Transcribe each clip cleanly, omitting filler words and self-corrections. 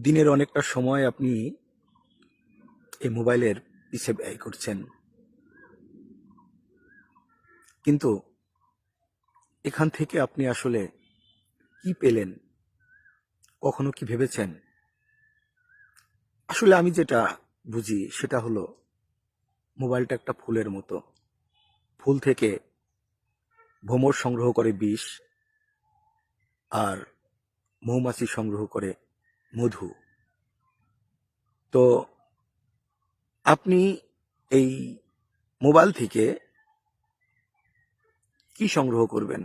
দিনের অনেকটা সময় আপনি এই মোবাইলের পিছে ব্যয় করছেন, কিন্তু এখান থেকে আপনি আসলে কি পেলেন? কখনো কি ভেবেছেন? আসলে আমি যেটা বুঝি সেটা হলো, মোবাইলটা একটা ফুলের মতো। ফুল থেকে ভ্রমর সংগ্রহ করে বিষ, আর মৌমাছি সংগ্রহ করে মধু। তো আপনি এই মোবাইল থেকে কি সংগ্রহ করবেন?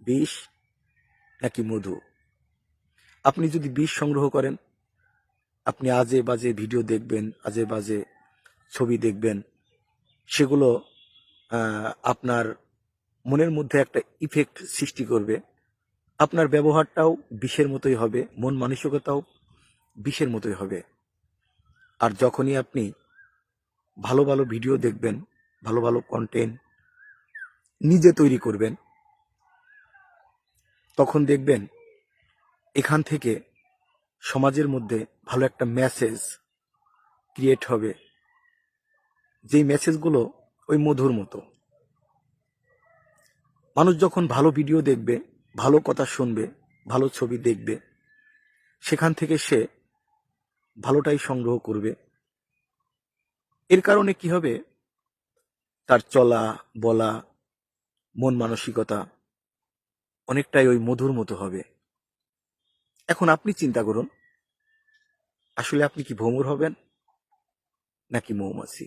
বিষ নাকি মধু? আপনি যদি বিষ সংগ্রহ করেন, আপনি আজে বাজে ভিডিও দেখবেন, আজে বাজে ছবি দেখবেন, সেগুলো আপনার মনের মধ্যে একটা ইফেক্ট সৃষ্টি করবে। আপনার ব্যবহারটাও বিষের মতোই হবে, মন মানসিকতাও বিষের মতোই হবে। আর যখনই আপনি ভালো ভালো ভিডিও দেখবেন, ভালো ভালো কন্টেন্ট নিজে তৈরি করবেন, তখন দেখবেন এখান থেকে সমাজের মধ্যে ভালো একটা মেসেজ ক্রিয়েট হবে, যেই মেসেজগুলো ওই মধুর মতো। মানুষ যখন ভালো ভিডিও দেখবে, ভালো কথা শুনবে, ভালো ছবি দেখবে, সেখান থেকে সে ভালোটাই সংগ্রহ করবে। এর কারণে কি হবে? তার চলা বলা, মন মানসিকতা অনেকটাই ওই মধুর মতো হবে। এখন আপনি চিন্তা করুন, আসলে আপনি কি ভ্রমর হবেন নাকি মৌমাছি?